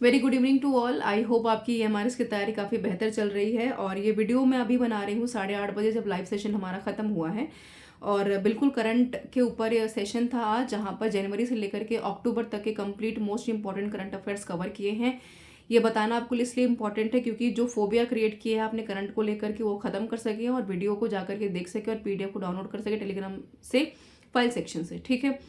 Very good evening to all. I hope आपकी EMRS की तैयारी काफ़ी बेहतर चल रही है। और ये वीडियो मैं अभी बना रही हूँ 8:30 बजे, जब लाइव सेशन हमारा ख़त्म हुआ है। और बिल्कुल करंट के ऊपर ये सेशन था आज, जहाँ पर जनवरी से लेकर के अक्टूबर तक के complete most important current affairs cover किए हैं। ये बताना आपको इसलिए इंपॉर्टेंट है क्योंकि जो फोबिया क्रिएट किया है आपने करंट को लेकर के, वो ख़त्म कर सकें और वीडियो को जाकर के देख सके और PDF को डाउनलोड कर सके टेलीग्राम से, फाइल सेक्शन से। ठीक है,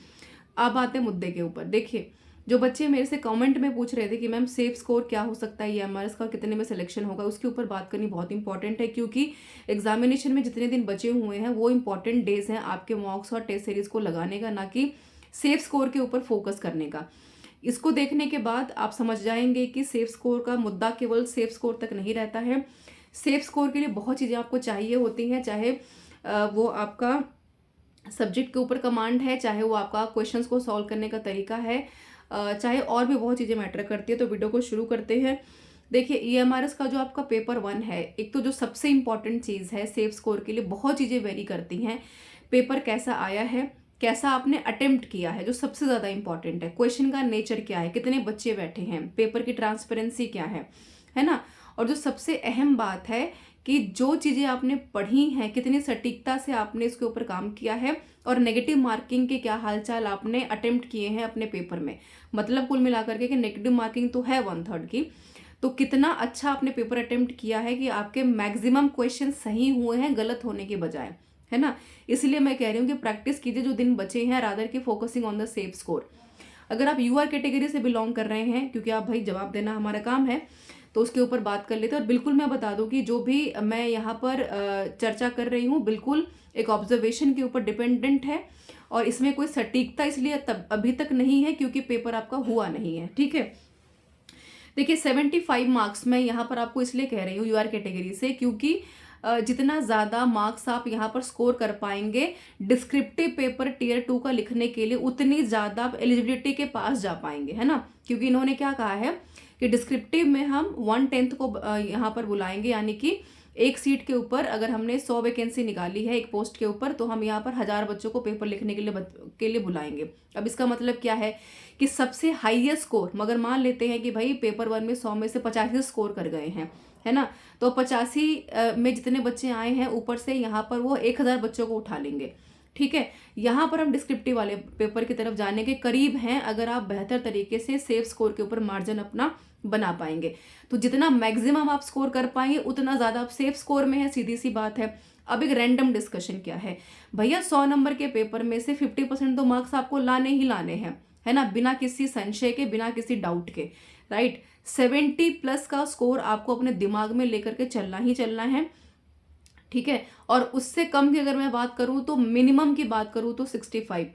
अब आते हैं मुद्दे के ऊपर। देखिए, जो बच्चे मेरे से कमेंट में पूछ रहे थे कि मैम सेफ स्कोर क्या हो सकता है, EMRS का कितने में सिलेक्शन होगा, उसके ऊपर बात करनी बहुत इंपॉर्टेंट है क्योंकि एग्जामिनेशन में जितने दिन बचे हुए हैं वो इंपॉर्टेंट डेज हैं आपके मॉक्स और टेस्ट सीरीज को लगाने का, ना कि सेफ स्कोर के ऊपर फोकस करने का। इसको देखने के बाद आप समझ जाएंगे कि सेफ स्कोर का मुद्दा केवल सेफ स्कोर तक नहीं रहता है। सेफ स्कोर के लिए बहुत चीज़ें आपको चाहिए होती हैं, चाहे वो आपका सब्जेक्ट के ऊपर कमांड है, चाहे वो आपका क्वेश्चंस को सॉल्व करने का तरीका है, चाहे और भी बहुत चीज़ें मैटर करती है। तो वीडियो को शुरू करते हैं। देखिए, EMRS का जो आपका पेपर 1 है, एक तो जो सबसे इंपॉर्टेंट चीज़ है सेफ स्कोर के लिए, बहुत चीज़ें वेरी करती हैं। पेपर कैसा आया है, कैसा आपने अटेम्प्ट किया है, जो सबसे ज़्यादा इंपॉर्टेंट है। क्वेश्चन का नेचर क्या है, कितने बच्चे बैठे हैं, पेपर की ट्रांसपेरेंसी क्या है ना। और जो सबसे अहम बात है कि जो चीज़ें आपने पढ़ी हैं कितनी सटीकता से आपने इसके ऊपर काम किया है, और नेगेटिव मार्किंग के क्या हालचाल आपने अटेम्प्ट किए हैं अपने पेपर में। मतलब कुल मिलाकर के कि नेगेटिव मार्किंग तो है 1/3 की, तो कितना अच्छा आपने पेपर अटेम्प्ट किया है कि आपके मैक्सिमम क्वेश्चन सही हुए हैं गलत होने के बजाय, है ना। इसलिए मैं कह रही हूँ कि प्रैक्टिस कीजिए जो दिन बचे हैं, रादर की focusing on the safe score. अगर आप UR कैटेगरी से बिलोंग कर रहे हैं, क्योंकि आप भाई जवाब देना हमारा काम है, तो उसके ऊपर बात कर लेते हैं। और बिल्कुल मैं बता दूं कि जो भी मैं यहाँ पर चर्चा कर रही हूँ बिल्कुल एक ऑब्जर्वेशन के ऊपर डिपेंडेंट है, और इसमें कोई सटीकता इसलिए तब अभी तक नहीं है क्योंकि पेपर आपका हुआ नहीं है। ठीक है, देखिए 75 मार्क्स मैं यहाँ पर आपको इसलिए कह रही हूँ UR कैटेगरी से, क्योंकि जितना ज़्यादा मार्क्स आप यहाँ पर स्कोर कर पाएंगे डिस्क्रिप्टिव पेपर Tier 2 का लिखने के लिए, उतनी ज़्यादा आप एलिजिबिलिटी के पास जा पाएंगे, है ना। क्योंकि इन्होंने क्या कहा है कि डिस्क्रिप्टिव में हम 1/10 को यहाँ पर बुलाएंगे, यानी कि एक सीट के ऊपर अगर हमने 100 वैकेंसी निकाली है एक पोस्ट के ऊपर, तो हम यहाँ पर 1000 बच्चों को पेपर लिखने के लिए बुलाएंगे। अब इसका मतलब क्या है कि सबसे हाईएस्ट स्कोर, मगर मान लेते हैं कि भाई पेपर 1 में 100 में से 85 स्कोर कर गए हैं, है ना, तो 85 में जितने बच्चे आए हैं ऊपर से यहाँ पर वो 1000 बच्चों को उठा लेंगे। ठीक है, यहाँ पर हम डिस्क्रिप्टिव वाले पेपर की तरफ जाने के करीब हैं, अगर आप बेहतर तरीके से सेफ स्कोर के ऊपर मार्जिन अपना बना पाएंगे। तो जितना मैक्सिमम आप स्कोर कर पाएंगे उतना ज़्यादा आप सेफ स्कोर में है, सीधी सी बात है। अब एक रैंडम डिस्कशन क्या है भैया, 100 नंबर के पेपर में से 50% तो मार्क्स आपको लाने ही लाने हैं, है ना, बिना किसी संशय के, बिना किसी डाउट के, राइट। 70+ का स्कोर आपको अपने दिमाग में लेकर के चलना ही चलना है। ठीक है, और उससे कम की अगर मैं बात करूं तो मिनिमम की बात करूं तो 65,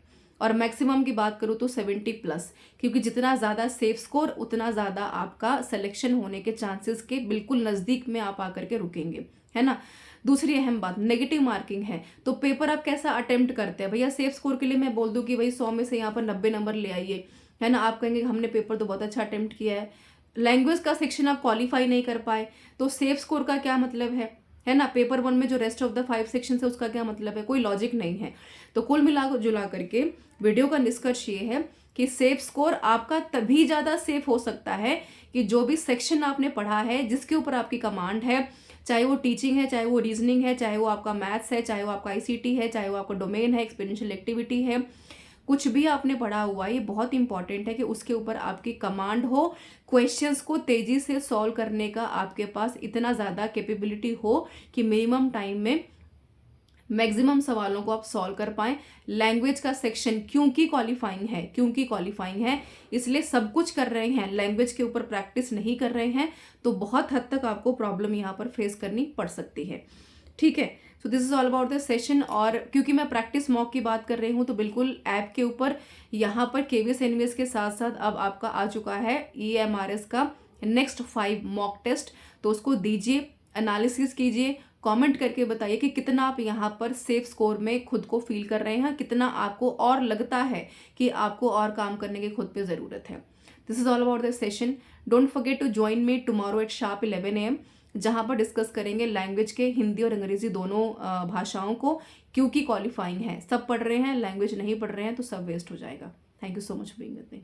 और मैक्सिमम की बात करूं तो 70+, क्योंकि जितना ज़्यादा सेफ स्कोर उतना ज़्यादा आपका सिलेक्शन होने के चांसेस के बिल्कुल नज़दीक में आप आकर के रुकेंगे, है ना। दूसरी अहम बात नेगेटिव मार्किंग है। तो पेपर आप कैसा अटेम्प्ट करते हैं भैया, सेफ स्कोर के लिए मैं बोल दूं कि भाई 100 में से यहाँ पर 90 नंबर ले आइए, है ना, आप कहेंगे हमने पेपर तो बहुत अच्छा अटेम्प्ट किया है। लैंग्वेज का सेक्शन आप क्वालिफाई नहीं कर पाए तो सेफ स्कोर का क्या मतलब है ना। पेपर 1 में जो रेस्ट ऑफ द 5 सेक्शन है उसका क्या मतलब है, कोई लॉजिक नहीं है। तो कुल मिला जुला करके वीडियो का निष्कर्ष ये है कि सेफ स्कोर आपका तभी ज़्यादा सेफ हो सकता है कि जो भी सेक्शन आपने पढ़ा है, जिसके ऊपर आपकी कमांड है, चाहे वो टीचिंग है, चाहे वो रीजनिंग है, चाहे वो आपका मैथ्स है, चाहे वो आपका ICT है, चाहे वो आपका डोमेन है, एक्सपीरियंशियल एक्टिविटी है, कुछ भी आपने पढ़ा हुआ है, ये बहुत इंपॉर्टेंट है कि उसके ऊपर आपकी कमांड हो, क्वेश्चंस को तेजी से सॉल्व करने का आपके पास इतना ज़्यादा कैपेबिलिटी हो कि मिनिमम टाइम में मैक्सिमम सवालों को आप सॉल्व कर पाएं। लैंग्वेज का सेक्शन क्योंकि क्वालिफाइंग है इसलिए सब कुछ कर रहे हैं, लैंग्वेज के ऊपर प्रैक्टिस नहीं कर रहे हैं, तो बहुत हद तक आपको प्रॉब्लम यहाँ पर फेस करनी पड़ सकती है। ठीक है, so this is all about the session. और क्योंकि मैं प्रैक्टिस मॉक की बात कर रही हूँ तो बिल्कुल ऐप के ऊपर यहाँ पर KVS NVS के साथ साथ अब आपका आ चुका है EMRS का नेक्स्ट 5 मॉक टेस्ट, तो उसको दीजिए, एनालिसिस कीजिए, कमेंट करके बताइए कि कितना आप यहाँ पर सेफ स्कोर में खुद को फील कर रहे हैं, कितना आपको और लगता है कि आपको और काम करने की खुद पे ज़रूरत है। This is all about the session. Don't forget to join me tomorrow at sharp 11 AM, जहाँ पर डिस्कस करेंगे लैंग्वेज के हिंदी और अंग्रेजी दोनों भाषाओं को, क्योंकि क्वालिफाइंग है, सब पढ़ रहे हैं, लैंग्वेज नहीं पढ़ रहे हैं तो सब वेस्ट हो जाएगा। Thank you so much for being with me.